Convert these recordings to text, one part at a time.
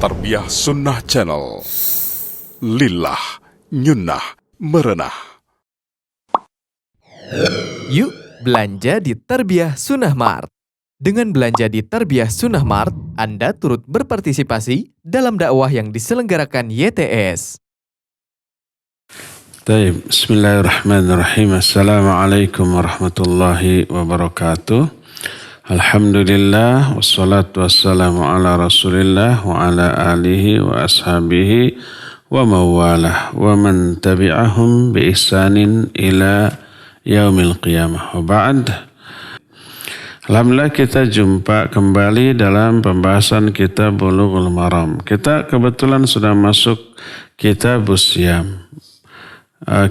Tarbiyah Sunnah Channel. Lillah, nyunnah, merenah. Yuk belanja di Tarbiyah Sunnah Mart. Dengan belanja di Tarbiyah Sunnah Mart, Anda turut berpartisipasi dalam dakwah yang diselenggarakan YTS. Baik, bismillahirrahmanirrahim. Assalamualaikum warahmatullahi wabarakatuh. Alhamdulillah, wassalatu wassalamu ala rasulillah wa ala alihi wa ashabihi wa mawalah wa man tabi'ahum bi ihsanin ila yaumil qiyamah. Wa ba'd. Alhamdulillah kita jumpa kembali dalam pembahasan kitab Bulughul Maram. Kita kebetulan sudah masuk kitab Siyam.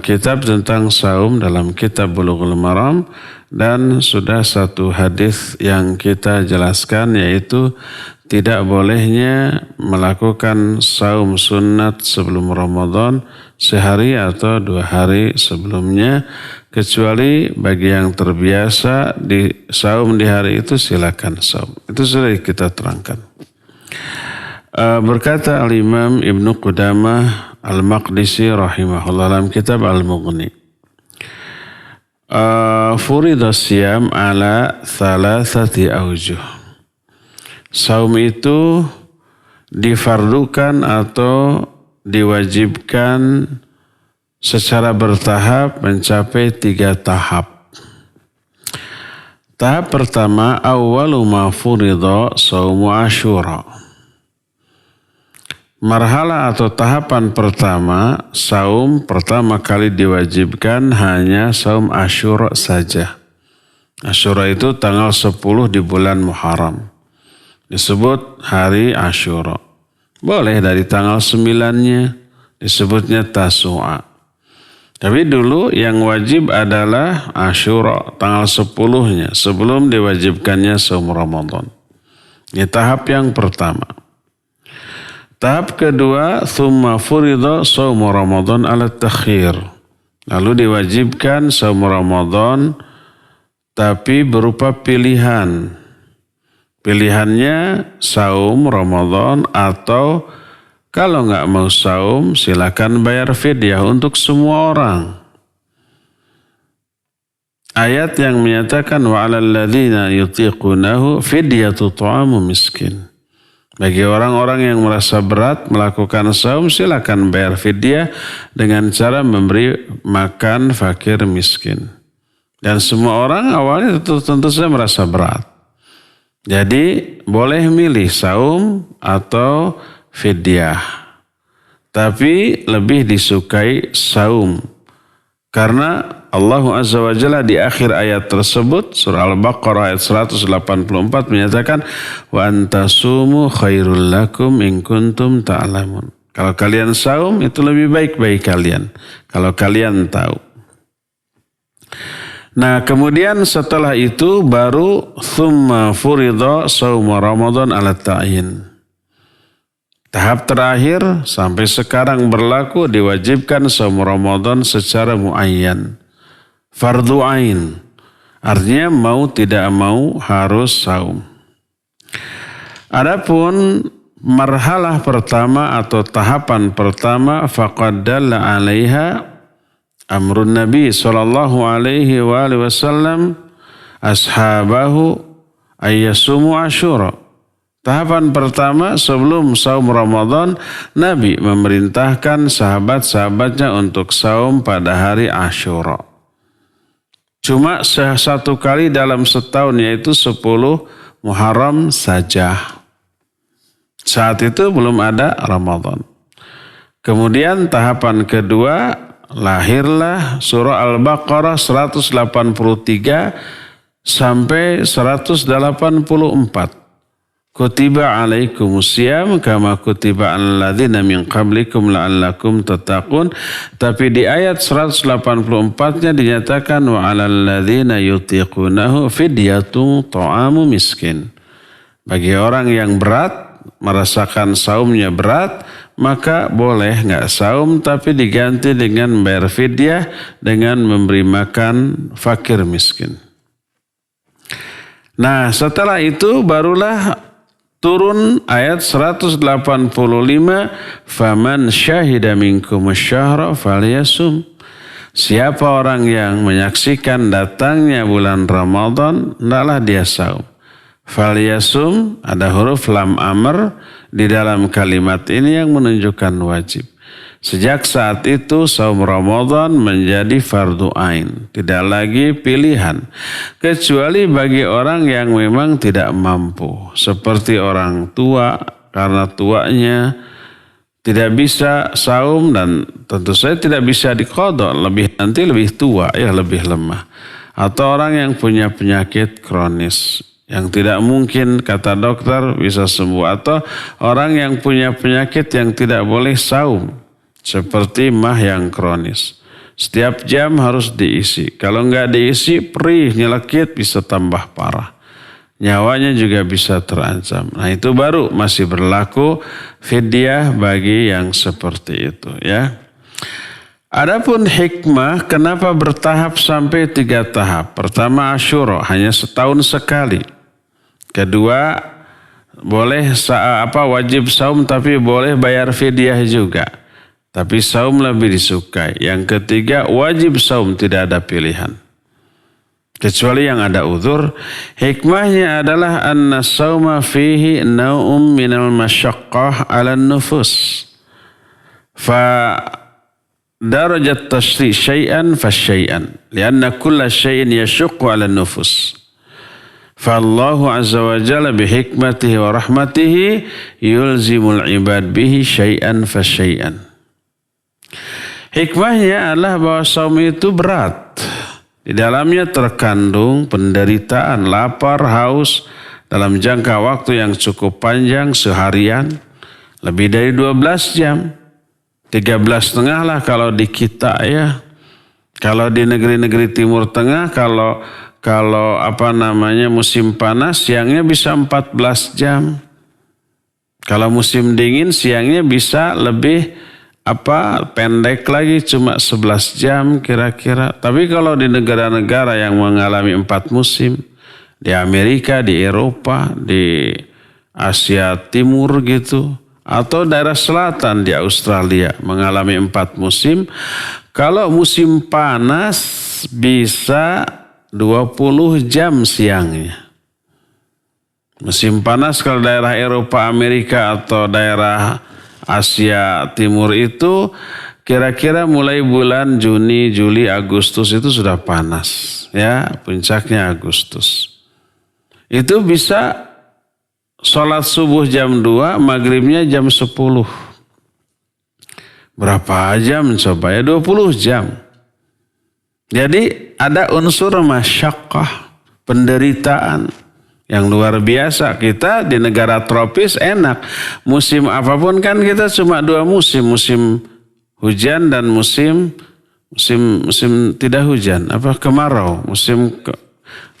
Kitab tentang saum dalam kitab Bulughul Maram, dan sudah satu hadis yang kita jelaskan, yaitu tidak bolehnya melakukan saum sunat sebelum Ramadan sehari atau 2 hari sebelumnya, kecuali bagi yang terbiasa di saum di hari itu silakan saum. Itu sudah kita terangkan. Berkata Al-Imam Ibnu Qudamah Al-Maqdisi rahimahullah dalam kitab Al-Mughni, Furida siyam ala thalathati awjuh. Saum itu difardukan atau diwajibkan secara bertahap mencapai 3 tahap. Tahap pertama, awwalu ma furida saumu Asyura. Marhala atau tahapan pertama, saum pertama kali diwajibkan hanya saum Asyura saja. Asyura itu tanggal 10 di bulan Muharram. Disebut hari Asyura. Boleh dari tanggal 9-nya, disebutnya Tasu'a. Tapi dulu yang wajib adalah Asyura tanggal 10-nya, sebelum diwajibkannya saum Ramadan. Ini tahap yang pertama. Tahap kedua, thumma furida saumu Ramadan ala takhir. Lalu diwajibkan saum Ramadan tapi berupa pilihan. Pilihannya saum Ramadan, atau kalau nggak mau saum silakan bayar fidyah untuk semua orang. Ayat yang menyatakan wa 'alal ladzina yutiqunahu fidyatu ta'amu miskin. Bagi orang-orang yang merasa berat melakukan saum, silakan bayar fidyah dengan cara memberi makan fakir miskin. Dan semua orang awalnya tentu saja merasa berat. Jadi boleh milih saum atau fidyah. Tapi lebih disukai saum. Karena Allah Azza wa Jalla di akhir ayat tersebut, surah Al-Baqarah ayat 184 menyatakan, wa antasumu khairul lakum in kuntum ta'lamun. Kalau kalian saum itu lebih baik bagi kalian, kalau kalian tahu. Nah, kemudian setelah itu baru thumma furidha saum Ramadan ala ta'yin. Tahap terakhir sampai sekarang berlaku, diwajibkan saum Ramadan secara muayyan. Fardu ain. Artinya mau tidak mau harus saum. Adapun marhalah pertama atau tahapan pertama, faqad dalla 'alaiha amrun Nabi sallallahu alaihi wasallam ashabahu ayyasumu Asyura. Tahapan pertama sebelum saum Ramadan, Nabi memerintahkan sahabat-sahabatnya untuk saum pada hari Asyura. Cuma satu kali dalam setahun, yaitu 10 Muharram saja. Saat itu belum ada Ramadan. Kemudian tahapan kedua, lahirlah surah Al-Baqarah 183 sampai 184. Kutiba alaikumus siyam kama kutiba alal ladzina min qablikum la'allakum tattaqun. Tapi di ayat 184-nya dinyatakan wa alal ladzina yutiqunahu fidyatun ta'amu miskin. Bagi orang yang berat, merasakan saumnya berat, maka boleh nggak saum tapi diganti dengan bayar fidyah dengan memberi makan fakir miskin. Nah, setelah itu barulah turun ayat 185, faman syahida minkum asyahra falyasum. Siapa orang yang menyaksikan datangnya bulan Ramadan, hendaklah dia saum. Falyasum, ada huruf lam amr di dalam kalimat ini yang menunjukkan wajib. Sejak saat itu saum Ramadan menjadi fardu ain, tidak lagi pilihan. Kecuali bagi orang yang memang tidak mampu, seperti orang tua karena tuanya tidak bisa saum dan tentu saja tidak bisa diqadha, nanti lebih tua ya, lebih lemah. Atau orang yang punya penyakit kronis yang tidak mungkin kata dokter bisa sembuh, atau orang yang punya penyakit yang tidak boleh saum seperti mah yang kronis. Setiap jam harus diisi. Kalau enggak diisi perih, nyelekit, bisa tambah parah. Nyawanya juga bisa terancam. Nah itu baru masih berlaku fidyah bagi yang seperti itu ya. Adapun hikmah kenapa bertahap sampai 3 tahap. Pertama Asyura hanya setahun sekali. Kedua boleh wajib saum tapi boleh bayar fidyah juga. Tapi saum lebih disukai. Yang ketiga wajib saum, tidak ada pilihan. Kecuali yang ada uzur. Hikmahnya adalah anna sauma fihi nau'um minal masyaqqah ala nufus. Fa darajat tashri' syai'an fa syai'an. Lianna kulla syai'in yashuqqu ala nufus. Fa Allah azza wa jalla bihikmatihi wa rahmatihi yulzimul ibad bihi syai'an fa syai'an. Hikmahnya adalah bahwa saum itu berat. Di dalamnya terkandung penderitaan, lapar, haus dalam jangka waktu yang cukup panjang, seharian, lebih dari 12 jam. 13,5 lah kalau di kita ya. Kalau di negeri-negeri Timur Tengah, kalau musim panas, siangnya bisa 14 jam. Kalau musim dingin, siangnya bisa lebih pendek lagi, cuma 11 jam kira-kira. Tapi kalau di negara-negara yang mengalami 4 musim, di Amerika, di Eropa, di Asia Timur gitu, atau daerah selatan di Australia mengalami 4 musim, kalau musim panas bisa 20 jam siangnya. Musim panas kalau daerah Eropa, Amerika atau daerah Asia Timur itu kira-kira mulai bulan Juni, Juli, Agustus itu sudah panas. Ya, puncaknya Agustus. Itu bisa sholat subuh jam 2, maghribnya jam 10. Berapa jam coba ya? 20 jam. Jadi ada unsur masyaqqah, penderitaan yang luar biasa. Kita di negara tropis enak. Musim apapun kan kita cuma 2 musim. Musim hujan dan musim tidak hujan. Kemarau.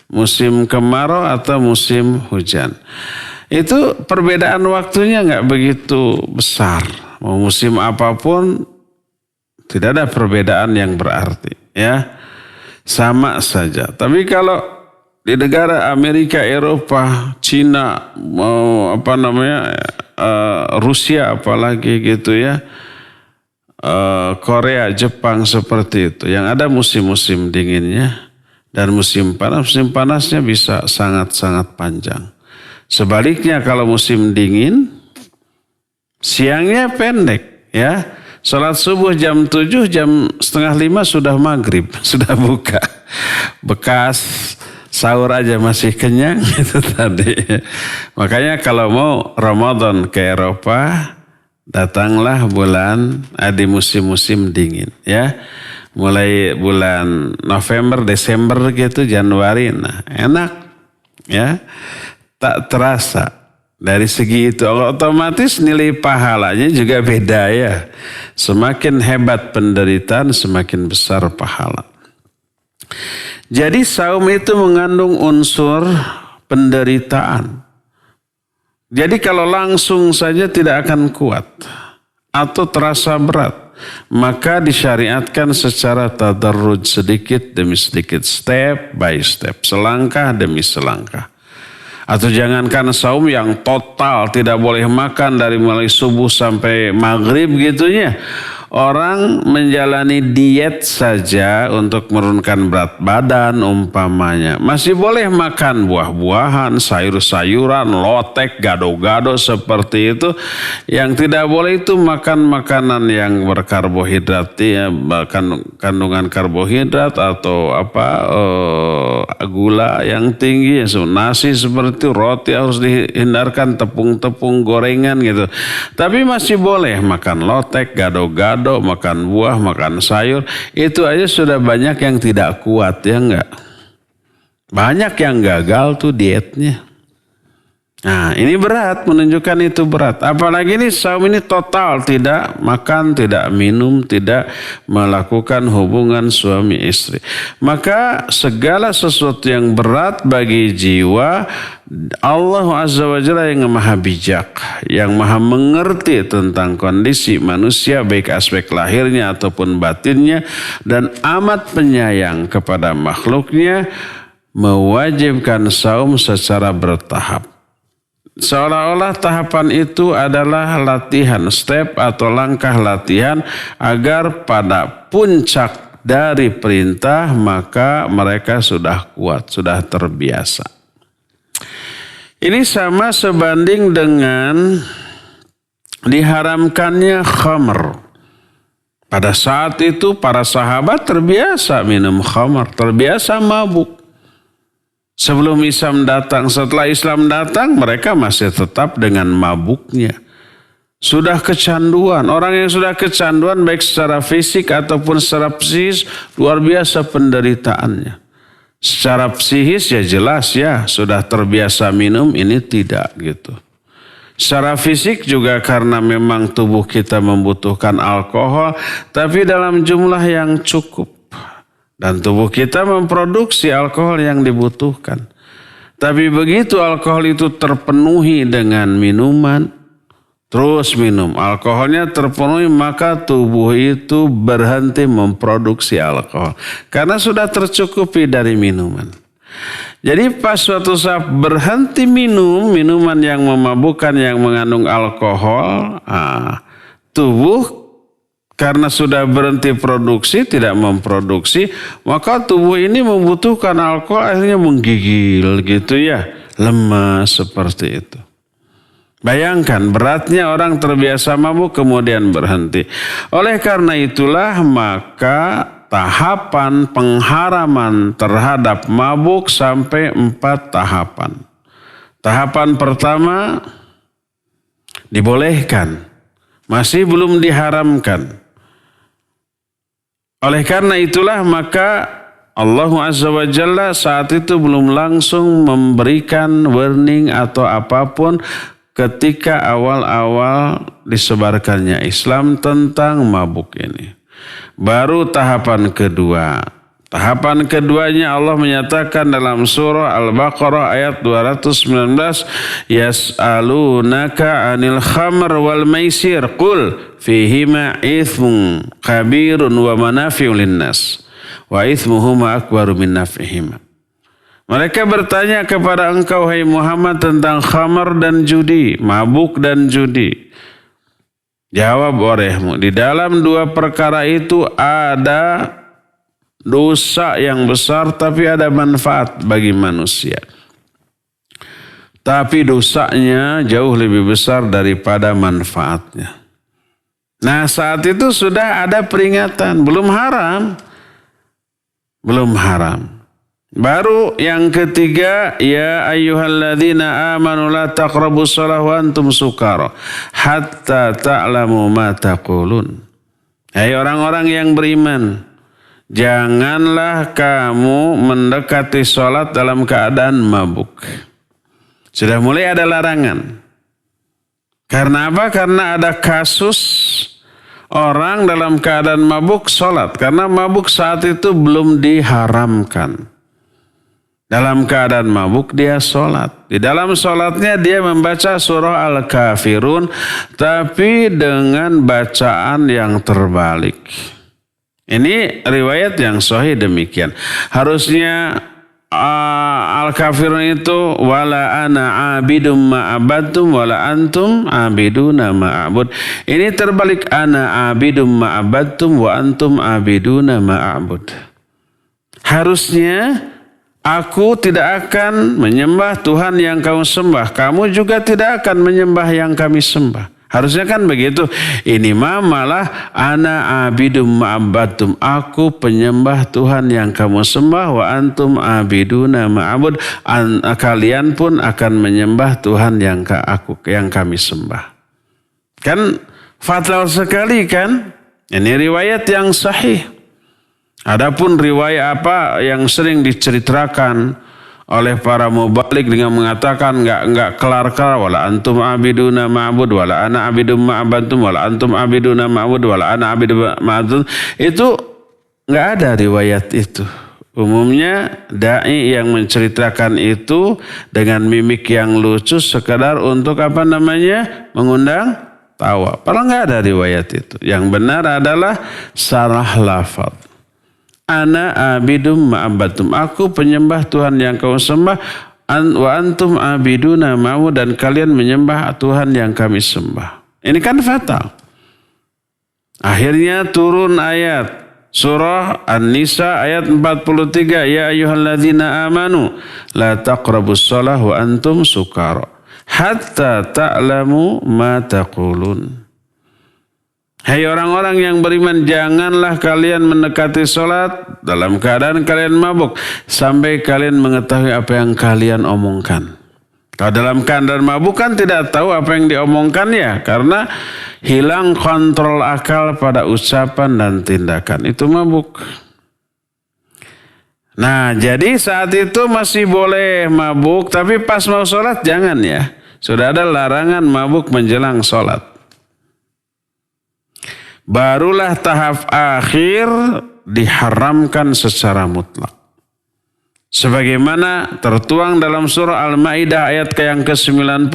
Musim kemarau atau musim hujan. Itu perbedaan waktunya nggak begitu besar. Mau musim apapun tidak ada perbedaan yang berarti. Ya, sama saja. Tapi kalau di negara Amerika, Eropa, Cina, Rusia apalagi gitu ya, Korea, Jepang seperti itu. Yang ada musim-musim dinginnya dan musim panasnya bisa sangat-sangat panjang. Sebaliknya kalau musim dingin, siangnya pendek ya. Salat subuh jam 7, jam 4:30 sudah maghrib, sudah buka. Bekas sahur aja masih kenyang itu tadi. Makanya kalau mau Ramadan ke Eropa, datanglah di musim-musim dingin ya. Mulai bulan November, Desember gitu, Januari. Nah, enak ya. Tak terasa. Dari segi itu otomatis nilai pahalanya juga beda ya. Semakin hebat penderitaan, semakin besar pahala. Jadi saum itu mengandung unsur penderitaan. Jadi kalau langsung saja tidak akan kuat atau terasa berat, maka disyariatkan secara tadarruj, sedikit demi sedikit, step by step, selangkah demi selangkah. Atau jangankan saum yang total tidak boleh makan dari mulai subuh sampai maghrib gitunya. Orang menjalani diet saja untuk menurunkan berat badan umpamanya. Masih boleh makan buah-buahan, sayur-sayuran, lotek, gado-gado seperti itu. Yang tidak boleh itu makan makanan yang berkarbohidrat, ya, kandungan karbohidrat atau gula yang tinggi. Nasi seperti itu, roti harus dihindarkan, tepung-tepung, gorengan gitu. Tapi masih boleh makan lotek, gado-gado, makan buah, makan sayur. Itu aja sudah banyak yang tidak kuat, ya enggak? Banyak yang gagal tuh dietnya. Nah, ini berat, menunjukkan itu berat. Apalagi ini saum ini total tidak makan, tidak minum, tidak melakukan hubungan suami istri. Maka segala sesuatu yang berat bagi jiwa, Allah Azza wa Jalla yang maha bijak, yang maha mengerti tentang kondisi manusia baik aspek lahirnya ataupun batinnya, dan amat penyayang kepada makhluknya, mewajibkan saum secara bertahap. Seolah-olah tahapan itu adalah latihan, step atau langkah latihan agar pada puncak dari perintah maka mereka sudah kuat, sudah terbiasa. Ini sama sebanding dengan diharamkannya khamr. Pada saat itu para sahabat terbiasa minum khamr, terbiasa mabuk. Sebelum Islam datang, setelah Islam datang, mereka masih tetap dengan mabuknya. Sudah kecanduan. Orang yang sudah kecanduan baik secara fisik ataupun secara psikis, luar biasa penderitaannya. Secara psikis ya jelas ya, sudah terbiasa minum, ini tidak gitu. Secara fisik juga karena memang tubuh kita membutuhkan alkohol, tapi dalam jumlah yang cukup. Dan tubuh kita memproduksi alkohol yang dibutuhkan. Tapi begitu alkohol itu terpenuhi dengan minuman, terus minum, alkoholnya terpenuhi, maka tubuh itu berhenti memproduksi alkohol. Karena sudah tercukupi dari minuman. Jadi pas suatu saat berhenti minum, minuman yang memabukkan yang mengandung alkohol, tubuh karena sudah berhenti produksi, tidak memproduksi, maka tubuh ini membutuhkan alkohol, akhirnya menggigil gitu ya, lemas seperti itu. Bayangkan beratnya orang terbiasa mabuk kemudian berhenti. Oleh karena itulah maka tahapan pengharaman terhadap mabuk sampai 4 tahapan. Tahapan pertama dibolehkan, masih belum diharamkan. Oleh karena itulah maka Allah Azza wa Jalla saat itu belum langsung memberikan warning atau apapun ketika awal-awal disebarkannya Islam tentang mabuk ini. Baru tahapan kedua. Tahapan keduanya Allah menyatakan dalam surah Al-Baqarah ayat 219, Yas'alunaka 'anil khamr wal maisir qul fihima ithmun kabirun wa manafi'u linnas wa ithmuhuma akbaru min naf'ihima. Mereka bertanya kepada engkau hai Muhammad tentang khamr dan judi, mabuk dan judi. Jawab olehmu, di dalam 2 perkara itu ada dosa yang besar tapi ada manfaat bagi manusia. Tapi dosanya jauh lebih besar daripada manfaatnya. Nah saat itu sudah ada peringatan, belum haram. Belum haram. Baru yang ketiga, ya ayyuhalladzina amanu la taqrabus shalah wa antum sukara hatta ta'lamu ma taqulun. Hai orang-orang yang beriman, janganlah kamu mendekati sholat dalam keadaan mabuk. Sudah mulai ada larangan. Karena apa? Karena ada kasus orang dalam keadaan mabuk sholat. Karena mabuk saat itu belum diharamkan. Dalam keadaan mabuk dia sholat. Di dalam sholatnya dia membaca surah Al-Kafirun. Tapi dengan bacaan yang terbalik. Ini riwayat yang sahih demikian. Harusnya Al-kafirun itu wala ana abidum ma'abadtum wala antum abiduna ma'abud. Ini terbalik, ana abidum ma'abadtum wa antum abiduna ma'abud. Harusnya aku tidak akan menyembah Tuhan yang kamu sembah, kamu juga tidak akan menyembah yang kami sembah. Harusnya kan begitu. Ini malah ana abidum ma'abadtum, aku penyembah Tuhan yang kamu sembah, wa antum abiduna ma'abud, kalian pun akan menyembah Tuhan yang kami sembah. Kan fatal sekali kan? Ini riwayat yang sahih. Adapun riwayat apa yang sering diceritakan oleh para mubalik dengan mengatakan enggak kelar-kelar, wala antum abiduna ma'bud wala ana abidum ma'abadtum wala antum abiduna ma'bud wala ana abidum ma'bud, itu enggak ada riwayat itu. Umumnya dai yang menceritakan itu dengan mimik yang lucu sekadar untuk mengundang tawa. Padahal enggak ada riwayat itu. Yang benar adalah salah lafaz. Ana abidum ma'abadtum, aku penyembah Tuhan yang kau sembah, wa antum abiduna ma'u, dan kalian menyembah Tuhan yang kami sembah. Ini kan fatal. Akhirnya turun ayat surah An-Nisa ayat 43, ya ayyuhalladzina amanu la taqrabus shalah wa antum sukara hatta ta'lamu ma taqulun. Hai orang-orang yang beriman, janganlah kalian mendekati sholat dalam keadaan kalian mabuk sampai kalian mengetahui apa yang kalian omongkan. Kalau dalam keadaan mabuk kan tidak tahu apa yang diomongkan ya, karena hilang kontrol akal pada ucapan dan tindakan. Itu mabuk. Nah, jadi saat itu masih boleh mabuk, tapi pas mau sholat jangan ya. Sudah ada larangan mabuk menjelang sholat. Barulah tahap akhir diharamkan secara mutlak. Sebagaimana tertuang dalam surah Al-Maidah ayat yang ke-90,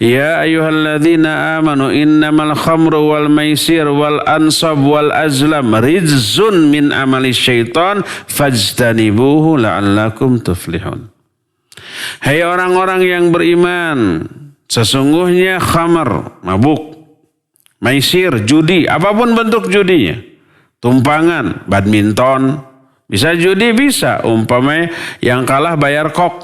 ya ayyuhalladzina amanu innamal khamru wal maisir wal ansab wal azlam rijzun min amali syaitan fajtanibuhu la'allakum tuflihun. Hai orang-orang yang beriman, sesungguhnya khamar, mabuk, maisir, judi, apapun bentuk judinya, tumpangan, badminton, bisa judi, bisa. Umpamanya yang kalah bayar kok,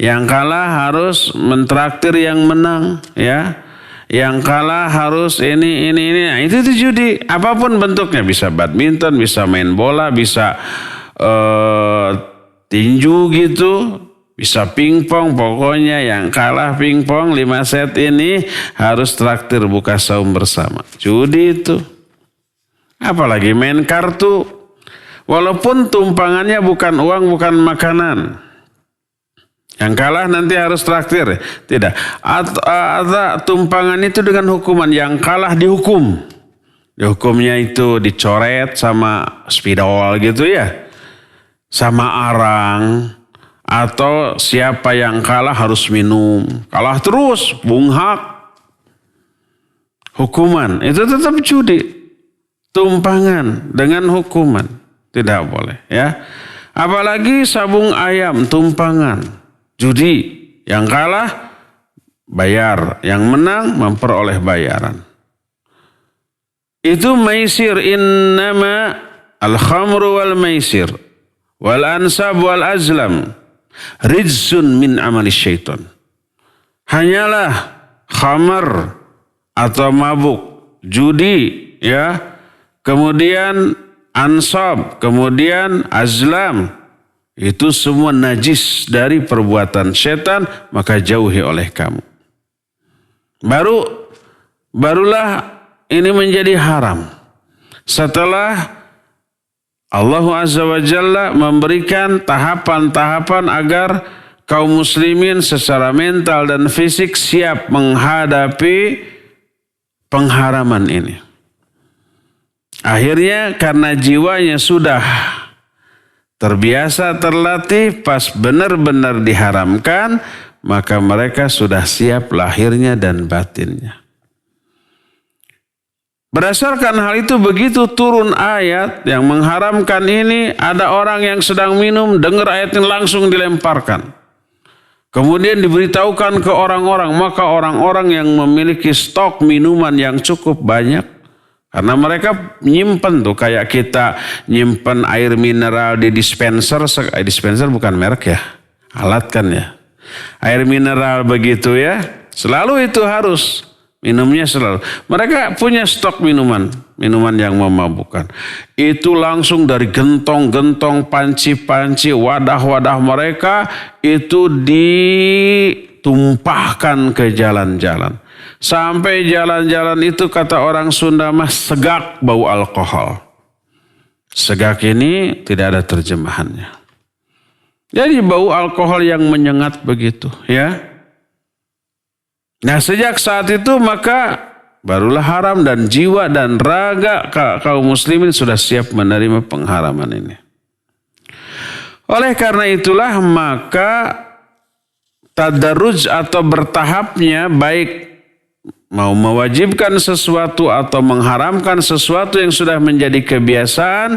yang kalah harus mentraktir yang menang, ya, yang kalah harus ini. Nah, itu judi, apapun bentuknya, bisa badminton, bisa main bola, bisa tinju gitu. Bisa pingpong, pokoknya yang kalah pingpong 5 set ini harus traktir buka saum bersama. Judi itu. Apalagi main kartu. Walaupun tumpangannya bukan uang, bukan makanan. Yang kalah nanti harus traktir. Tidak. Atau tumpangan itu dengan hukuman. Yang kalah dihukum. Hukumnya itu dicoret sama spidol gitu ya. Sama arang. Atau siapa yang kalah harus minum. Kalah terus, bunghak. Hukuman. Itu tetap judi. Tumpangan dengan hukuman. Tidak boleh ya. Apalagi sabung ayam, tumpangan. Judi. Yang kalah, bayar. Yang menang, memperoleh bayaran. Itu maisir. Innama al-khamru wal maisir. Wal ansab wal azlam. Rijzun min amali syaitan. Hanyalah khamar atau mabuk, judi, ya, kemudian ansab, kemudian azlam, itu semua najis dari perbuatan setan, maka jauhi oleh kamu. Barulah ini menjadi haram setelah Allah Azza wa Jalla memberikan tahapan-tahapan agar kaum muslimin secara mental dan fisik siap menghadapi pengharaman ini. Akhirnya karena jiwanya sudah terbiasa terlatih, pas benar-benar diharamkan, maka mereka sudah siap lahirnya dan batinnya. Berdasarkan hal itu begitu turun ayat yang mengharamkan ini, ada orang yang sedang minum, dengar ayat ini langsung dilemparkan. Kemudian diberitahukan ke orang-orang, maka orang-orang yang memiliki stok minuman yang cukup banyak, karena mereka nyimpen tuh kayak kita nyimpen air mineral di dispenser, dispenser bukan merek ya, alat kan ya. Air mineral begitu ya, selalu itu harus. Minumnya selalu. Mereka punya stok minuman yang memabukkan. Itu langsung dari gentong-gentong, panci-panci, wadah-wadah mereka itu ditumpahkan ke jalan-jalan. Sampai jalan-jalan itu kata orang Sunda mah segak bau alkohol. Segak ini tidak ada terjemahannya. Jadi bau alkohol yang menyengat begitu ya. Nah sejak saat itu maka barulah haram dan jiwa dan raga kaum muslimin sudah siap menerima pengharaman ini. Oleh karena itulah maka tadarruj atau bertahapnya baik mau mewajibkan sesuatu atau mengharamkan sesuatu yang sudah menjadi kebiasaan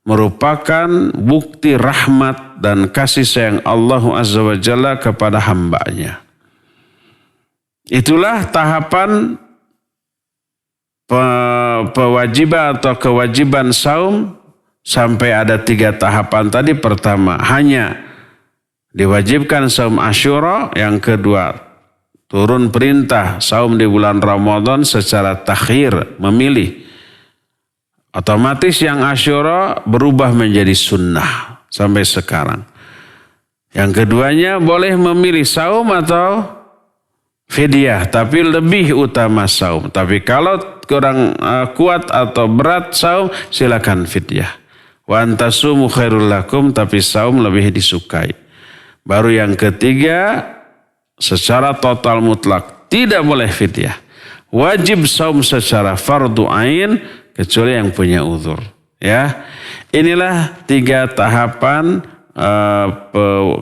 merupakan bukti rahmat dan kasih sayang Allah Azza wa Jalla kepada hambanya. Itulah tahapan kewajiban atau kewajiban saum sampai ada 3 tahapan tadi. Pertama, hanya diwajibkan saum Asyura. Yang kedua, turun perintah saum di bulan Ramadan secara takhir, memilih. Otomatis yang Asyura berubah menjadi sunnah sampai sekarang. Yang keduanya boleh memilih saum atau fidyah, tapi lebih utama saum. Tapi kalau kurang kuat atau berat saum, silakan fidyah. Wa antasumu khairul lakum, tapi saum lebih disukai. Baru yang ketiga, secara total mutlak tidak boleh fidyah. Wajib saum secara fardu ain kecuali yang punya uzur. Ya, inilah 3 tahapan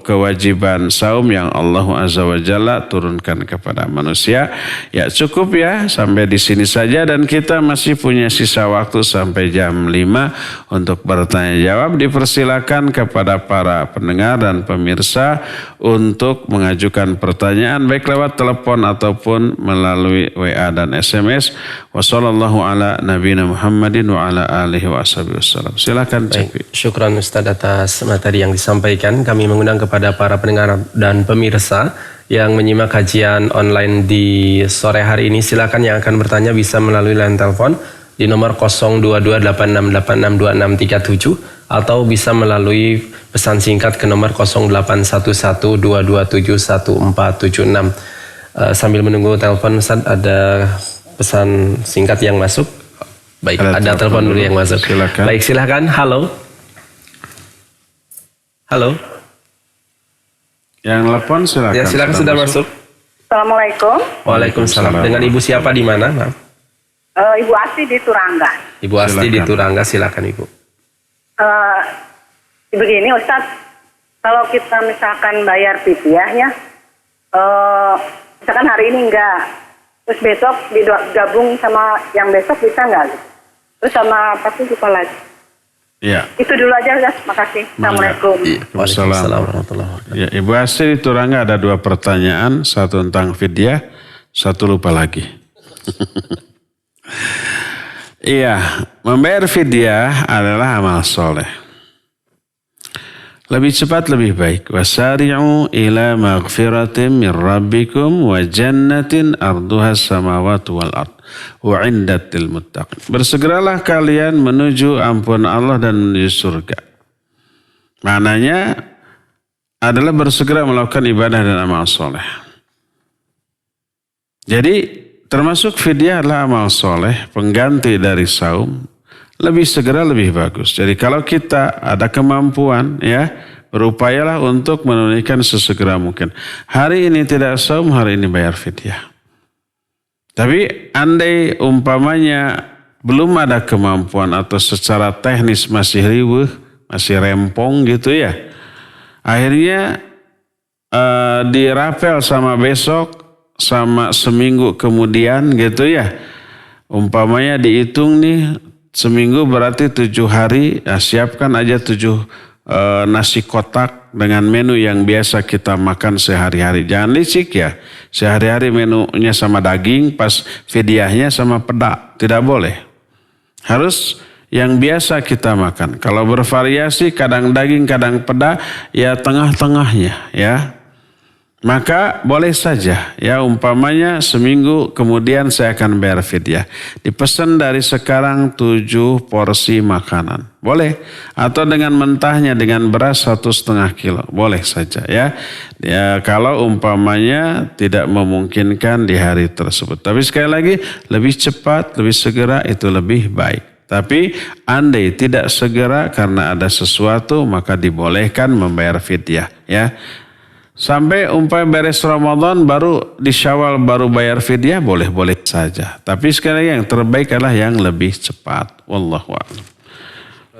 kewajiban saum yang Allah Azza wa Jalla turunkan kepada manusia. Ya cukup ya sampai di sini saja, dan kita masih punya sisa waktu sampai jam 5 untuk bertanya jawab. Dipersilakan kepada para pendengar dan pemirsa untuk mengajukan pertanyaan baik lewat telepon ataupun melalui WA dan SMS. Wassallallahu ala nabiyina Muhammadin wa ala alihi wa ashabihi wasallam. Silakan. Baik, syukran Ustaz atas materi yang disampaikan. Kami mengundang kepada para pendengar dan pemirsa yang menyimak kajian online di sore hari ini. Silakan yang akan bertanya bisa melalui line telepon di nomor 0228662637 atau bisa melalui pesan singkat ke nomor 081122711476. Sambil menunggu telepon Ustaz, ada pesan singkat yang masuk. Baik, ada telepon dulu yang masuk. Silakan. Baik, silakan. Halo. Halo. Yang telepon silakan. Ya, silakan sudah masuk. Assalamualaikum. Waalaikumsalam. Dengan Ibu siapa di mana, Maaf? Ibu Asti di Turangga. Ibu Asti di Turangga, silakan Ibu. Begini Ustaz, kalau kita misalkan bayar fidyah ya, misalkan hari ini enggak, terus besok digabung sama yang besok bisa enggak? Terus sama pasti lupa lagi. Ya. Itu dulu aja Ustaz, makasih. Assalamualaikum. Waalaikumsalam warahmatullahi wabarakatuh. Ya, Ibu Asti di Turangga ada 2 pertanyaan, satu tentang fidyah, satu lupa lagi. Iya, membayar fidyah adalah amal soleh. Lebih cepat lebih baik. Wasari'u ila maghfiratin min rabbikum wa jannatin arduha samawati wal ard wa 'indatil muttaqin. Bersegeralah kalian menuju ampunan Allah dan menuju surga. Maknanya adalah bersegera melakukan ibadah dan amal soleh. Jadi termasuk fidyah adalah amal soleh, pengganti dari saum. Lebih segera lebih bagus. Jadi kalau kita ada kemampuan ya, berupayalah untuk menunaikan sesegera mungkin. Hari ini tidak saum, hari ini bayar fidyah. Tapi andai umpamanya belum ada kemampuan atau secara teknis masih riweuh, masih rempong gitu ya. Akhirnya dirapel sama besok, sama seminggu kemudian gitu ya. Umpamanya dihitung nih seminggu berarti 7 hari, ya siapkan aja 7 nasi kotak dengan menu yang biasa kita makan sehari-hari. Jangan licik ya, sehari-hari menunya sama daging, pas fidyahnya sama peda. Tidak boleh. Harus yang biasa kita makan. Kalau bervariasi kadang daging, kadang peda, ya tengah-tengahnya ya. Maka boleh saja ya, umpamanya seminggu kemudian saya akan bayar fidyah. Dipesan dari sekarang 7 porsi makanan. Boleh. Atau dengan mentahnya dengan beras 1,5 kilo. Boleh saja ya. Ya kalau umpamanya tidak memungkinkan di hari tersebut. Tapi sekali lagi lebih cepat, lebih segera itu lebih baik. Tapi andai tidak segera karena ada sesuatu maka dibolehkan membayar fidyah ya. Sampai beres Ramadan baru di Syawal baru bayar fidyah boleh-boleh saja. Tapi sekali lagi yang terbaik adalah yang lebih cepat. Wallahu a'lam.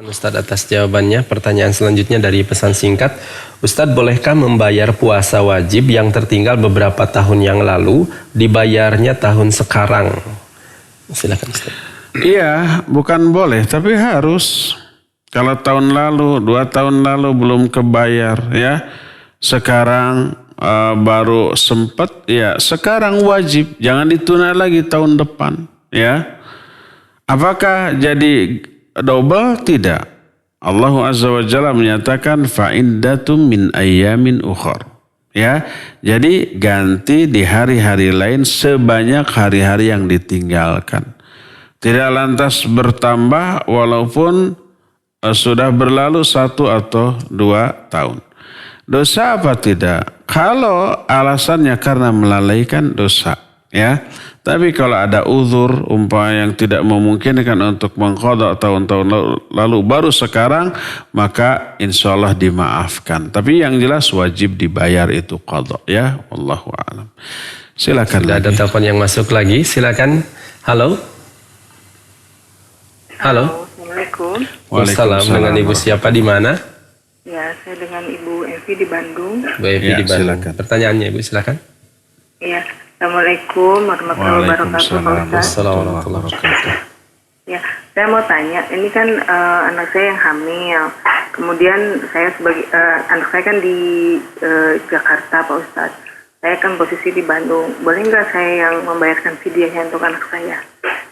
Ustadz atas jawabannya. Pertanyaan selanjutnya dari pesan singkat. Ustadz, bolehkah membayar puasa wajib yang tertinggal beberapa tahun yang lalu dibayarnya tahun sekarang? Silakan Ustadz. Iya, bukan boleh tapi harus. Kalau tahun lalu, 2 tahun lalu belum kebayar ya. Sekarang baru sempat ya, sekarang wajib, jangan ditunda lagi tahun depan ya. Apakah jadi double? Tidak. Allah Azza wa Jalla menyatakan fa'iddatum min ayyamin ukhar ya. Jadi ganti di hari-hari lain sebanyak hari-hari yang ditinggalkan. Tidak lantas bertambah walaupun sudah berlalu 1 atau 2 tahun. Dosa apa tidak? Kalau alasannya karena melalaikan dosa ya. Tapi kalau ada uzur umpama yang tidak memungkinkan untuk mengqadha tahun-tahun lalu baru sekarang, maka insya Allah dimaafkan. Tapi yang jelas wajib dibayar itu qadha ya. Wallahu a'lam. Silakan. Sudah ada telepon yang masuk lagi. Silakan. Halo. Halo. Assalamualaikum. Waalaikumsalam. Dengan Ibu siapa di mana? Ya, saya dengan Ibu Evi di Bandung. Bu Evi di Bandung. Silakan. Pertanyaannya Ibu, silakan. Iya, Assalamualaikum warahmatullahi wabarakatuh, Pak Ustaz. Assalamualaikum warahmatullahi wabarakatuh. Ya, saya mau tanya, ini kan anak saya yang hamil. Kemudian saya sebagai anak saya kan di Jakarta, Pak Ustaz. Saya kan posisi di Bandung. Boleh nggak saya yang membayarkan fidyahnya untuk anak saya?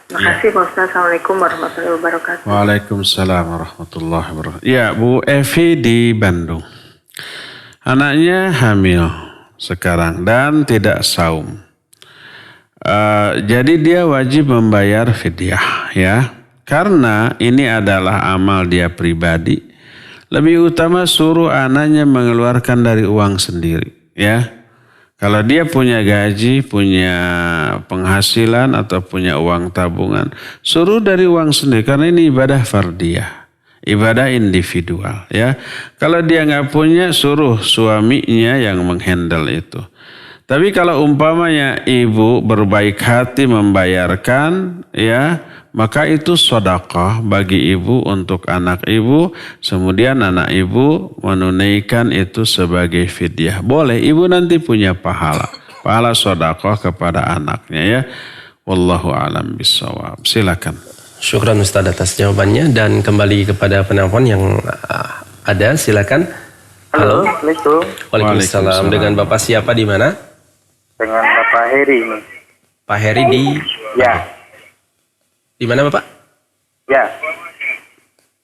Terima kasih Pak Ustaz. Assalamualaikum warahmatullahi wabarakatuh. Waalaikumsalam warahmatullahi wabarakatuh. Ya, Bu Evi di Bandung. Anaknya hamil sekarang dan tidak saum. Jadi dia wajib membayar fidyah ya. Karena ini adalah amal dia pribadi. Lebih utama suruh anaknya mengeluarkan dari uang sendiri ya. Kalau dia punya gaji, punya penghasilan atau punya uang tabungan, suruh dari uang sendiri karena ini ibadah fardiyah, ibadah individual ya. Kalau dia nggak punya, suruh suaminya yang menghandle itu. Tapi kalau umpamanya ibu berbaik hati membayarkan ya, maka itu sedekah bagi ibu untuk anak ibu. Kemudian anak ibu menunaikan itu sebagai fidyah. Boleh, ibu nanti punya pahala. Pahala sedekah kepada anaknya ya. Wallahu a'lam bishawab. Silakan. Syukran Ustaz atas jawabannya dan kembali kepada penelpon yang ada. Silakan. Halo. Assalamualaikum. Waalaikumsalam. Dengan Bapak siapa di mana? Dengan Bapak Heri ini. Pak Heri di Ya, di mana Bapak? ya.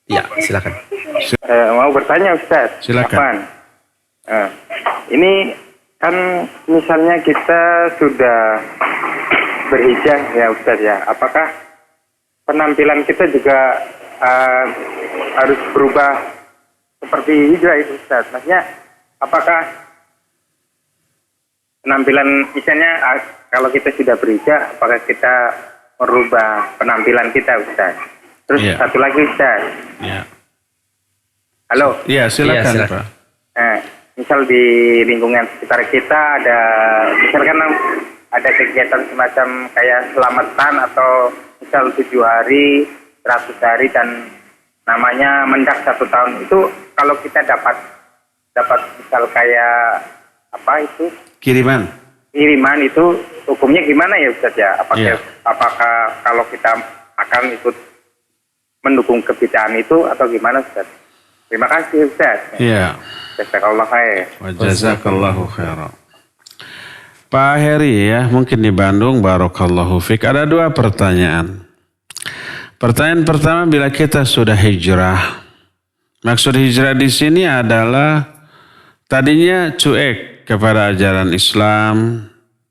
Ya, silakan. Mau bertanya Ustaz. Silakan. Apaan? Ini kan misalnya kita sudah berhijrah ya Ustaz ya. Apakah penampilan kita juga harus berubah seperti hijrah itu Ustaz? Maksudnya apakah penampilan misalnya kalau kita sudah berhijrah, apakah kita merubah penampilan kita Ustaz? Terus satu lagi Ustaz. Ya. Halo. Iya, silakan, Iya, Pak. Misal di lingkungan sekitar kita misalkan ada kegiatan semacam kayak selamatan atau misal 7 hari, 100 hari dan namanya mendak 1 tahun. Itu kalau kita dapat misal kayak apa itu? Kiriman. kiriman itu hukumnya gimana ya Ustaz ya? Iya. Apakah kalau kita akan ikut mendukung kebijakan itu atau gimana Ustaz? Terima kasih Ustaz. Iya. Jazakallah khair. Wa jazakallahu khairan. Pak Heri ya, mungkin di Bandung, barakallahu fik. Ada 2 pertanyaan. Pertanyaan pertama, bila kita sudah hijrah, maksud hijrah di sini adalah tadinya cuek kepada ajaran Islam,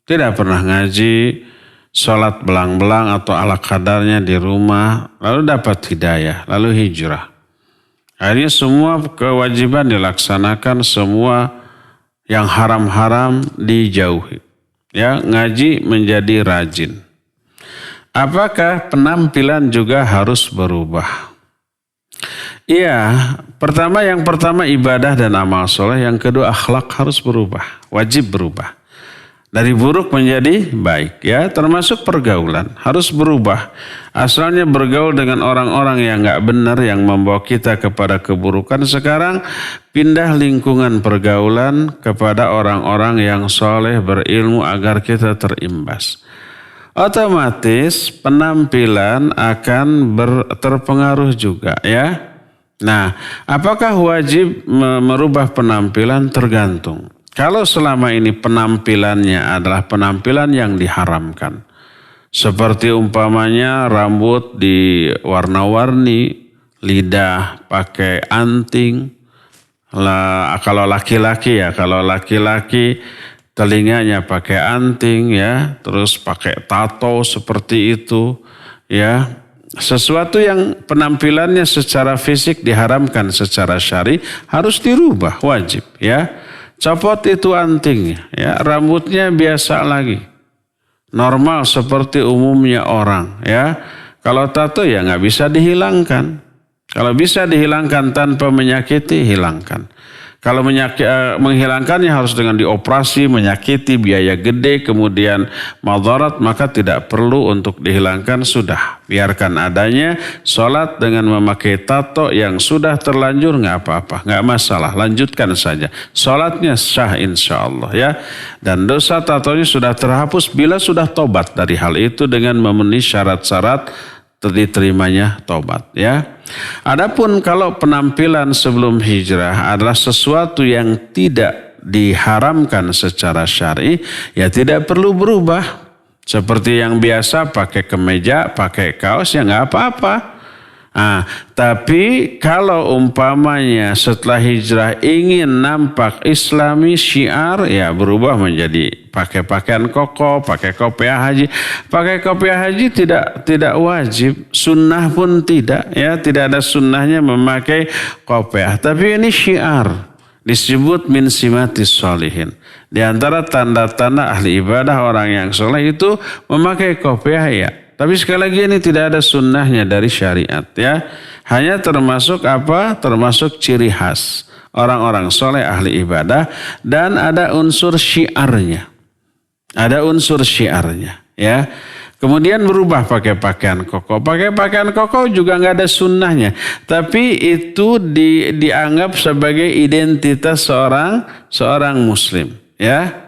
tidak pernah ngaji, sholat belang-belang atau ala kadarnya di rumah, lalu dapat hidayah, lalu hijrah. Akhirnya semua kewajiban dilaksanakan, semua yang haram-haram dijauhi. Ya, ngaji menjadi rajin. Apakah penampilan juga harus berubah? Iya, yang pertama ibadah dan amal soleh, yang kedua akhlak harus berubah, wajib berubah. Dari buruk menjadi baik, ya, termasuk pergaulan harus berubah. Asalnya bergaul dengan orang-orang yang nggak benar, yang membawa kita kepada keburukan. Sekarang pindah lingkungan pergaulan kepada orang-orang yang soleh, berilmu, agar kita terimbas. Otomatis penampilan akan terpengaruh juga, ya. Nah, apakah wajib merubah penampilan? Tergantung. Kalau selama ini penampilannya adalah penampilan yang diharamkan, seperti umpamanya rambut diwarna-warni, lidah pakai anting, kalau laki-laki telinganya pakai anting, ya, terus pakai tato seperti itu, ya. Sesuatu yang penampilannya secara fisik diharamkan secara syar'i harus dirubah, wajib, ya. Copot itu antingnya, ya, rambutnya biasa lagi, normal seperti umumnya orang, ya. Kalau tato ya nggak bisa dihilangkan. Kalau bisa dihilangkan tanpa menyakiti, hilangkan. Kalau menghilangkannya harus dengan dioperasi, menyakiti, biaya gede, kemudian madarat, maka tidak perlu untuk dihilangkan, sudah. Biarkan adanya, sholat dengan memakai tato yang sudah terlanjur nggak apa-apa, nggak masalah, lanjutkan saja. Sholatnya sah insya Allah, ya. Dan dosa tatonya sudah terhapus bila sudah tobat dari hal itu dengan memenuhi syarat-syarat diterimanya tobat, ya. Adapun kalau penampilan sebelum hijrah adalah sesuatu yang tidak diharamkan secara syar'i, ya tidak perlu berubah. Seperti yang biasa pakai kemeja, pakai kaos, ya nggak apa-apa. Nah, tapi kalau umpamanya setelah hijrah ingin nampak islami, syiar, ya berubah menjadi pakai pakaian koko, pakai kopiah haji. Pakai kopiah haji tidak wajib, sunnah pun tidak, ya, tidak ada sunnahnya memakai kopiah. Tapi ini syiar, disebut min simatis sholihin. Di antara tanda-tanda ahli ibadah orang yang soleh itu memakai kopiah, ya. Tapi sekali lagi ini tidak ada sunnahnya dari syariat, ya. Hanya termasuk apa? Termasuk ciri khas orang-orang soleh ahli ibadah, dan ada unsur syiarnya. Ada unsur syiarnya, ya. Kemudian berubah pakai pakaian koko. Pakai pakaian koko juga nggak ada sunnahnya. Tapi itu dianggap sebagai identitas seorang muslim, ya.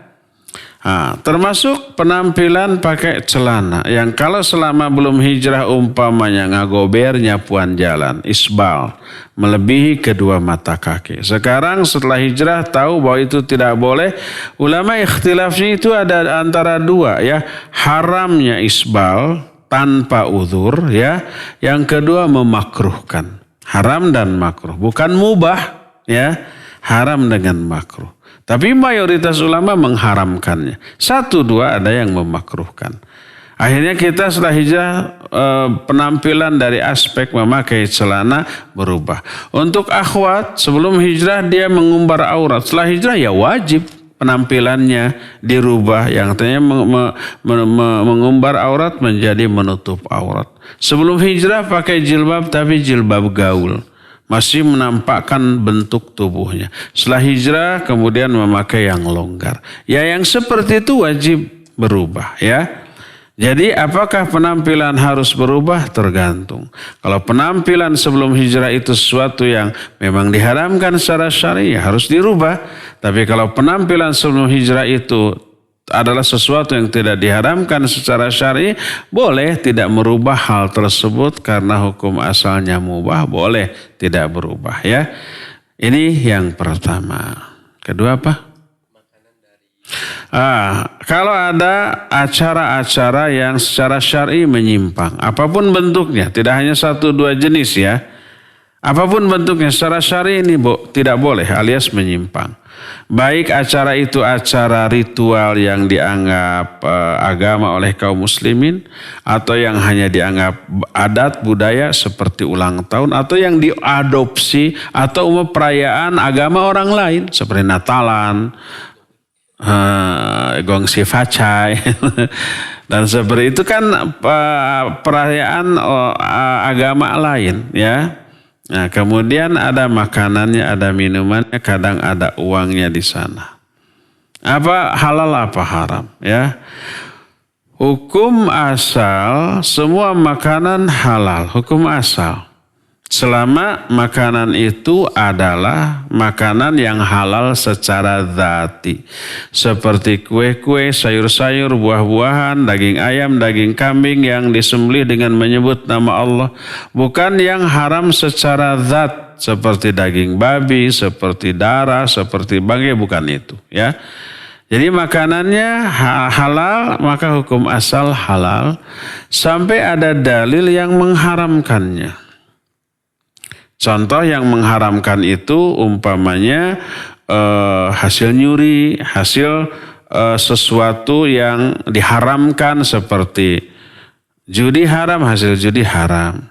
Nah, termasuk penampilan pakai celana yang kalau selama belum hijrah umpamanya ngagobernya puan jalan, isbal, melebihi kedua mata kaki. Sekarang setelah hijrah tahu bahwa itu tidak boleh. Ulama ikhtilafnya itu ada antara dua, ya. Haramnya isbal tanpa uzur, ya. Yang kedua memakruhkan. Haram dan makruh, bukan mubah, ya. Haram dengan makruh. Tapi mayoritas ulama mengharamkannya. 1-2 ada yang memakruhkan. Akhirnya kita setelah hijrah penampilan dari aspek memakai celana berubah. Untuk akhwat sebelum hijrah dia mengumbar aurat. Setelah hijrah ya wajib penampilannya dirubah. Yang artinya mengumbar aurat menjadi menutup aurat. Sebelum hijrah pakai jilbab tapi jilbab gaul. Masih menampakkan bentuk tubuhnya. Setelah hijrah kemudian memakai yang longgar. Ya yang seperti itu wajib berubah, ya. Jadi apakah penampilan harus berubah? Tergantung. Kalau penampilan sebelum hijrah itu sesuatu yang memang diharamkan secara syar'i, harus dirubah. Tapi kalau penampilan sebelum hijrah itu adalah sesuatu yang tidak diharamkan secara syar'i, boleh tidak merubah hal tersebut karena hukum asalnya mubah, boleh tidak berubah ya. Ini yang pertama. Kedua apa? Kalau ada acara-acara yang secara syar'i menyimpang, apapun bentuknya, tidak hanya 1-2 jenis ya. Apapun bentuknya secara syar'i ini tidak boleh alias menyimpang. Baik acara itu acara ritual yang dianggap agama oleh kaum muslimin, atau yang hanya dianggap adat budaya seperti ulang tahun, atau yang diadopsi atau perayaan agama orang lain seperti Natalan, Gongsi Facai dan seperti itu kan perayaan agama lain ya. Nah, kemudian ada makanannya, ada minumannya, kadang ada uangnya di sana. Apa halal apa haram ya? Hukum asal semua makanan halal, hukum asal. Selama makanan itu adalah makanan yang halal secara dzati. Seperti kue-kue, sayur-sayur, buah-buahan, daging ayam, daging kambing yang disembelih dengan menyebut nama Allah. Bukan yang haram secara dzat seperti daging babi, seperti darah, seperti bangkai, bukan itu ya. Jadi makanannya halal, maka hukum asal halal sampai ada dalil yang mengharamkannya. Contoh yang mengharamkan itu umpamanya hasil nyuri, hasil sesuatu yang diharamkan seperti judi haram, hasil judi haram.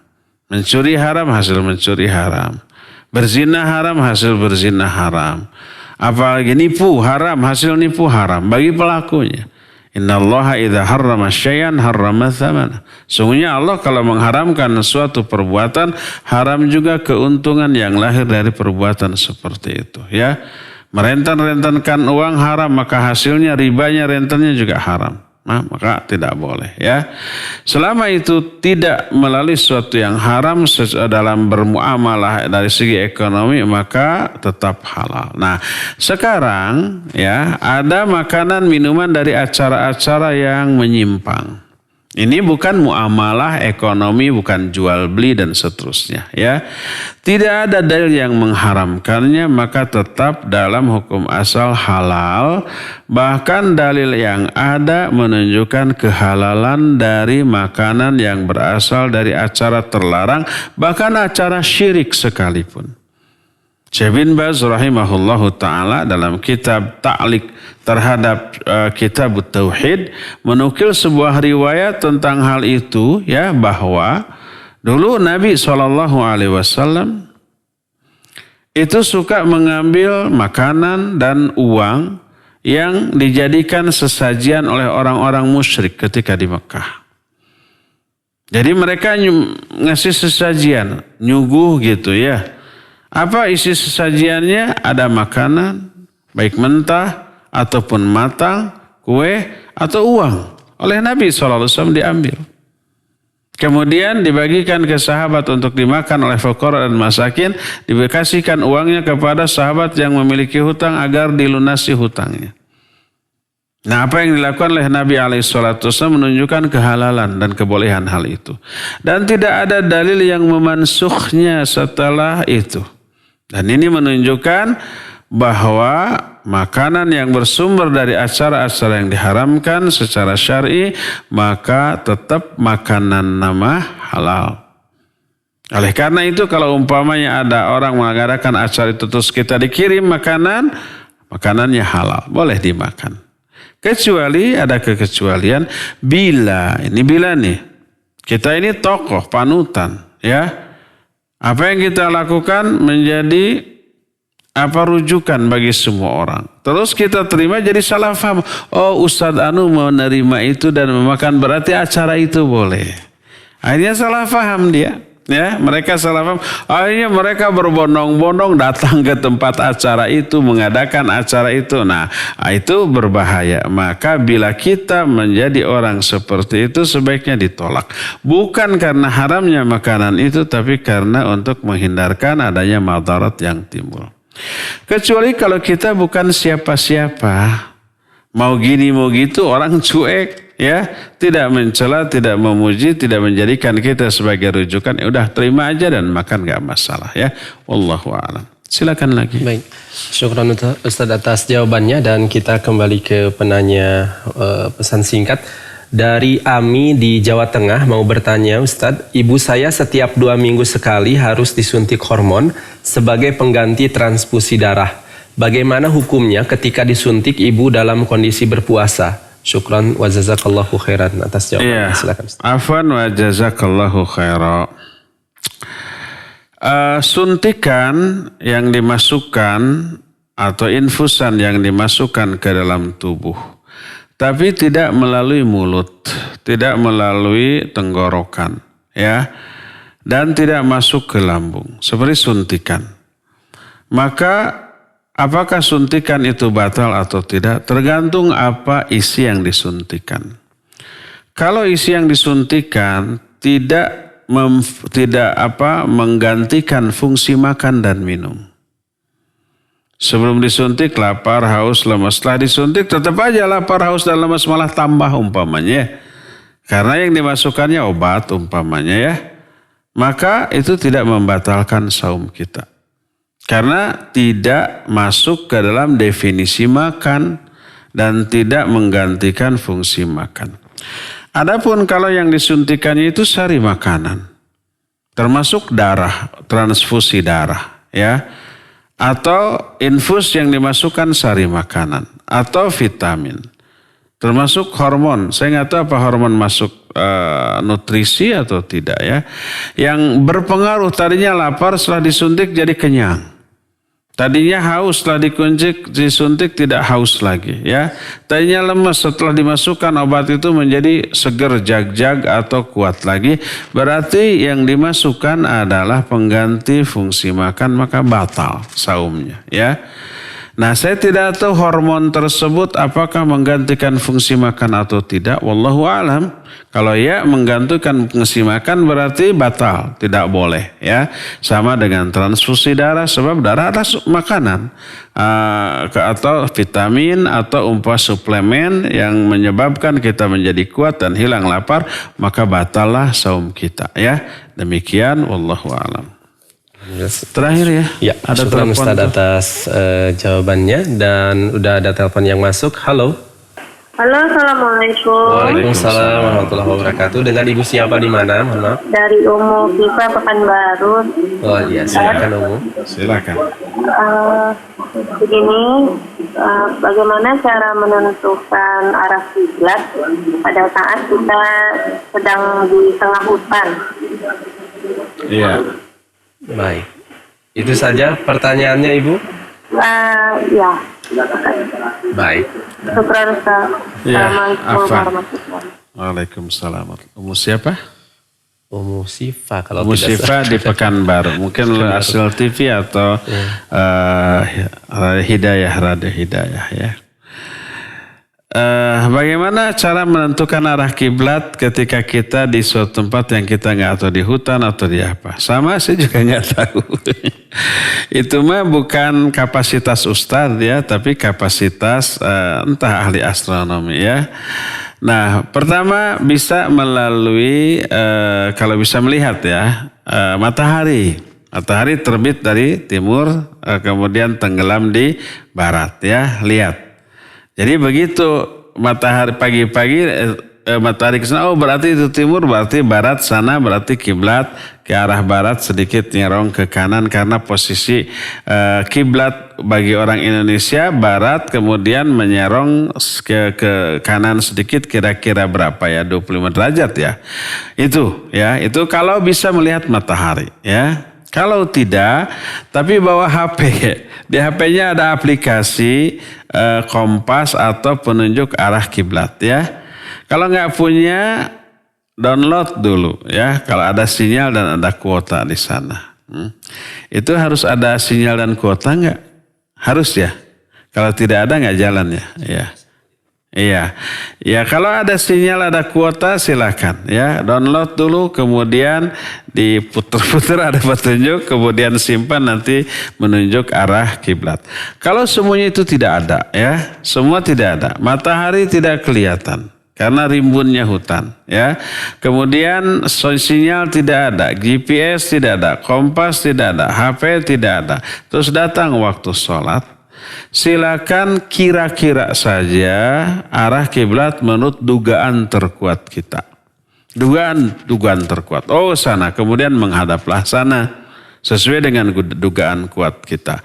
Mencuri haram, hasil mencuri haram. Berzina haram, hasil berzina haram. Apalagi nipu haram, hasil nipu haram bagi pelakunya. Innallaha idza harrama syai'an harrama tsamana. Sungguhnya Allah kalau mengharamkan suatu perbuatan, haram juga keuntungan yang lahir dari perbuatan seperti itu ya. Merentan-rentankan uang haram, maka hasilnya ribanya, rentennya juga haram. Nah, maka tidak boleh ya. Selama itu tidak melalui sesuatu yang haram dalam bermuamalah dari segi ekonomi, maka tetap halal. Nah, sekarang ya ada makanan minuman dari acara-acara yang menyimpang. Ini bukan muamalah ekonomi, bukan jual beli dan seterusnya ya. Tidak ada dalil yang mengharamkannya, maka tetap dalam hukum asal halal. Bahkan dalil yang ada menunjukkan kehalalan dari makanan yang berasal dari acara terlarang, bahkan acara syirik sekalipun. Syekh bin Baz rahimahullahu ta'ala dalam kitab Ta'liq terhadap kitab Tauhid menukil sebuah riwayat tentang hal itu ya, bahwa dulu Nabi SAW itu suka mengambil makanan dan uang yang dijadikan sesajian oleh orang-orang musyrik ketika di Mekah. Jadi mereka ngasih sesajian, nyuguh gitu ya. Apa isi sesajiannya? Ada makanan, baik mentah ataupun matang, kue atau uang. Oleh Nabi SAW diambil. Kemudian dibagikan ke sahabat untuk dimakan oleh fuqara dan masakin. Dikasihkan uangnya kepada sahabat yang memiliki hutang agar dilunasi hutangnya. Nah, apa yang dilakukan oleh Nabi SAW menunjukkan kehalalan dan kebolehan hal itu. Dan tidak ada dalil yang memansukhnya setelah itu. Dan ini menunjukkan bahwa makanan yang bersumber dari acara-acara yang diharamkan secara syar'i, maka tetap makanan nama halal. Oleh karena itu kalau umpamanya ada orang mengadakan acara itu terus kita dikirim makanannya halal, boleh dimakan. Kecuali ada kekecualian bila nih kita ini tokoh panutan ya. Apa yang kita lakukan menjadi rujukan bagi semua orang. Terus kita terima jadi salah paham. Oh, Ustadz Anu menerima itu dan memakan, berarti acara itu boleh. Akhirnya salah paham dia. Ya, mereka salah paham. Akhirnya mereka berbondong-bondong datang ke tempat acara itu, mengadakan acara itu. Nah, itu berbahaya. Maka bila kita menjadi orang seperti itu, sebaiknya ditolak. Bukan karena haramnya makanan itu, tapi karena untuk menghindarkan adanya madarat yang timbul. Kecuali kalau kita bukan siapa-siapa. Mau gini mau gitu orang cuek ya, tidak mencela, tidak memuji, tidak menjadikan kita sebagai rujukan. Ya udah terima aja dan makan nggak masalah ya. Wallahu a'lam. Silakan lagi. Baik, syukran Ustaz atas jawabannya dan kita kembali ke penanya pesan singkat. Dari Ami di Jawa Tengah mau bertanya Ustadz, ibu saya setiap 2 minggu sekali harus disuntik hormon sebagai pengganti transfusi darah. Bagaimana hukumnya ketika disuntik ibu dalam kondisi berpuasa? Syukran wa jazakallahu khairan atas jawabannya. Silakan Ustaz. Afwan wa jazakallahu khairan. Suntikan yang dimasukkan atau infusan yang dimasukkan ke dalam tubuh, tapi tidak melalui mulut, tidak melalui tenggorokan, ya, dan tidak masuk ke lambung, seperti suntikan. Maka apakah suntikan itu batal atau tidak? Tergantung apa isi yang disuntikan. Kalau isi yang disuntikan tidak menggantikan fungsi makan dan minum. Sebelum disuntik lapar, haus, lemas. Setelah disuntik tetap aja lapar, haus, dan lemas, malah tambah umpamanya. Karena yang dimasukkannya obat umpamanya ya. Maka itu tidak membatalkan saum kita. Karena tidak masuk ke dalam definisi makan dan tidak menggantikan fungsi makan. Adapun kalau yang disuntikannya itu sari makanan, termasuk darah, transfusi darah, ya, atau infus yang dimasukkan sari makanan, atau vitamin, termasuk hormon. Saya nggak tahu apa hormon masuk nutrisi atau tidak ya, yang berpengaruh. Tadinya lapar, setelah disuntik jadi kenyang. Tadinya haus, setelah disuntik tidak haus lagi ya. Tadinya lemas, setelah dimasukkan obat itu menjadi seger, jag-jag atau kuat lagi. Berarti yang dimasukkan adalah pengganti fungsi makan, maka batal saumnya ya. Nah, saya tidak tahu hormon tersebut apakah menggantikan fungsi makan atau tidak. Wallahu alam. Kalau ya menggantikan fungsi makan berarti batal, tidak boleh ya. Sama dengan transfusi darah, sebab darah adalah makanan atau vitamin atau suplemen yang menyebabkan kita menjadi kuat dan hilang lapar, maka batallah saum kita ya. Demikian wallahu alam. Terakhir ya, ada telepon Ustaz atas jawabannya dan udah ada telepon yang masuk. Halo. Halo, assalamualaikum. Waalaikumsalam warahmatullahi wabarakatuh. Dengan ibu siapa di mana? Mohon maaf. Dari Umu Fifa Pekanbaru. Oh iya, silakan Umu. Silakan. Begini, bagaimana cara menentukan arah kiblat pada saat kita sedang di tengah hutan? Iya. Baik. Itu saja pertanyaannya Ibu? Ya. Baik. Syukran Ustaz. Ya, Assalamualaikum warahmatullahi wabarakatuh. Waalaikumsalam. Umu siapa? Umu Sifa kalau Umu tidak Sifa di Pekanbaru. Mungkin hasil TV atau Hidayah, Radio Hidayah ya. Bagaimana cara menentukan arah kiblat ketika kita di suatu tempat yang kita nggak tahu, di hutan atau di apa? Sama, saya juga nggak tahu. Itu mah bukan kapasitas ustadz ya, tapi kapasitas entah ahli astronomi ya. Nah, pertama bisa melalui kalau bisa melihat ya matahari. Matahari terbit dari timur kemudian tenggelam di barat ya, lihat. Jadi begitu matahari pagi-pagi matahari ke sana, oh berarti itu timur, berarti barat, sana berarti kiblat ke arah barat, sedikit nyerong ke kanan karena posisi kiblat bagi orang Indonesia barat, kemudian menyerong ke kanan sedikit, kira-kira berapa ya, 25 derajat ya. Itu kalau bisa melihat matahari ya. Kalau tidak, tapi bawa HP. Di HP-nya ada aplikasi kompas atau penunjuk arah kiblat ya. Kalau nggak punya, download dulu ya. Kalau ada sinyal dan ada kuota di sana. Itu harus ada sinyal dan kuota nggak? Harus ya. Kalau tidak ada nggak jalan ya. Iya, ya kalau ada sinyal, ada kuota silakan ya download dulu, kemudian diputer-puter ada petunjuk, kemudian simpan nanti menunjuk arah kiblat. Kalau semuanya itu tidak ada ya, semua tidak ada, matahari tidak kelihatan karena rimbunnya hutan ya. Kemudian sinyal tidak ada, GPS tidak ada, kompas tidak ada, HP tidak ada. Terus datang waktu sholat. Silakan kira-kira saja arah kiblat menurut dugaan terkuat kita. Dugaan terkuat. Oh sana, kemudian menghadaplah sana. Sesuai dengan dugaan kuat kita.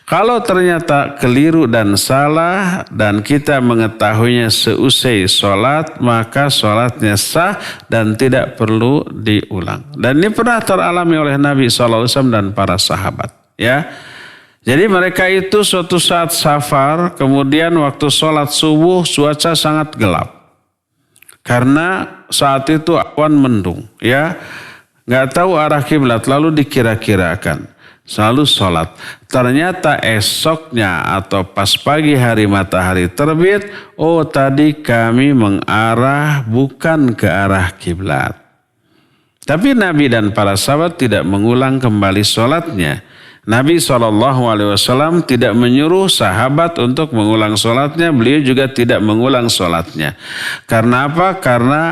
Kalau ternyata keliru dan salah dan kita mengetahuinya seusai sholat, maka sholatnya sah dan tidak perlu diulang. Dan ini pernah teralami oleh Nabi SAW dan para sahabat. Ya. Jadi mereka itu suatu saat safar, kemudian waktu sholat subuh cuaca sangat gelap. Karena saat itu awan mendung, ya. Nggak tahu arah kiblat, lalu dikira-kirakan. Selalu sholat. Ternyata esoknya atau pas pagi hari matahari terbit, oh tadi kami mengarah bukan ke arah kiblat. Tapi Nabi dan para sahabat tidak mengulang kembali sholatnya. Nabi SAW tidak menyuruh sahabat untuk mengulang sholatnya. Beliau juga tidak mengulang sholatnya. Karena apa? Karena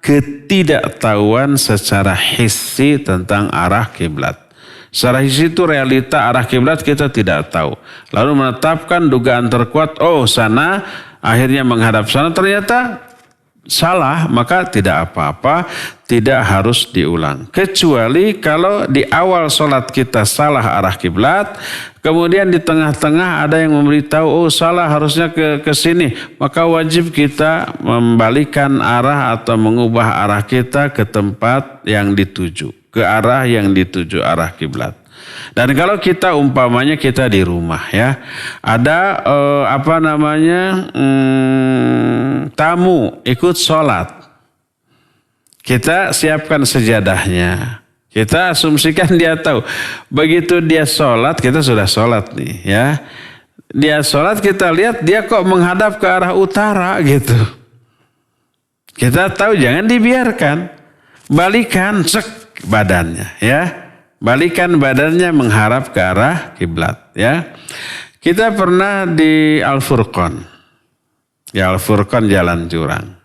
ketidaktahuan secara hissi tentang arah kiblat. Secara hissi itu realita arah kiblat kita tidak tahu. Lalu menetapkan dugaan terkuat, oh sana, akhirnya menghadap sana, ternyata salah, maka tidak apa-apa, tidak harus diulang. Kecuali kalau di awal sholat kita salah arah kiblat, kemudian di tengah-tengah ada yang memberitahu, oh salah harusnya ke sini, maka wajib kita membalikan arah atau mengubah arah kita ke tempat yang dituju, ke arah yang dituju arah kiblat. Dan kalau kita umpamanya kita di rumah ya, ada tamu ikut sholat, kita siapkan sejadahnya, kita asumsikan dia tahu, begitu dia sholat kita sudah sholat nih ya, dia sholat kita lihat dia kok menghadap ke arah utara gitu, kita tahu jangan dibiarkan, balikan cek badannya ya. Balikan badannya mengharap ke arah kiblat ya. Kita pernah di Al-Furqan. Ya Al-Furqan Jalan Jurang.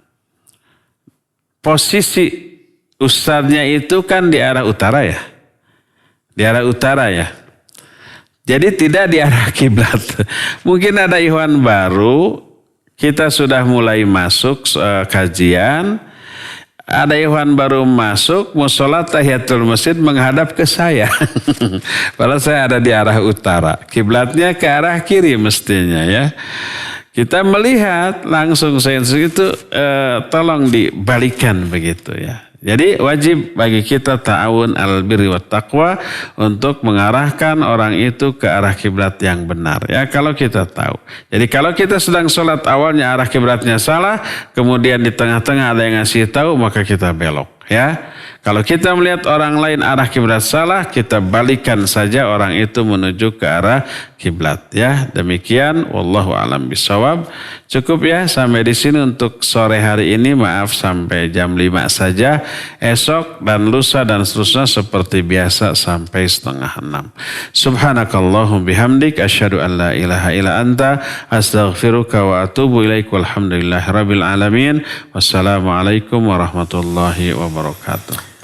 Posisi ustadznya itu kan di arah utara ya. Di arah utara ya. Jadi tidak di arah kiblat. Mungkin ada ikhwan baru, kita sudah mulai masuk kajian. Ada ikhwan baru masuk, mau sholat tahiyatul masjid menghadap ke saya. Padahal saya ada di arah utara. Kiblatnya ke arah kiri mestinya ya. Kita melihat langsung saya itu tolong dibalikan begitu ya. Jadi wajib bagi kita ta'awun al-birri wat taqwa untuk mengarahkan orang itu ke arah kiblat yang benar ya kalau kita tahu. Jadi kalau kita sedang sholat awalnya arah kiblatnya salah, kemudian di tengah-tengah ada yang ngasih tahu, maka kita belok ya. Kalau kita melihat orang lain arah kiblat salah, kita balikan saja orang itu menuju ke arah kiblat ya. Demikian wallahu a'lam bishawab. Cukup ya sampai di sini untuk sore hari ini. Maaf sampai jam 5 saja. Esok dan lusa dan seterusnya seperti biasa sampai 5:30. Subhanakallahum bihamdik asyhadu an la ilaha illa anta astaghfiruka wa atubu ilaik. Walhamdulillahirabbil alamin. Wassalamualaikum warahmatullahi wabarakatuh.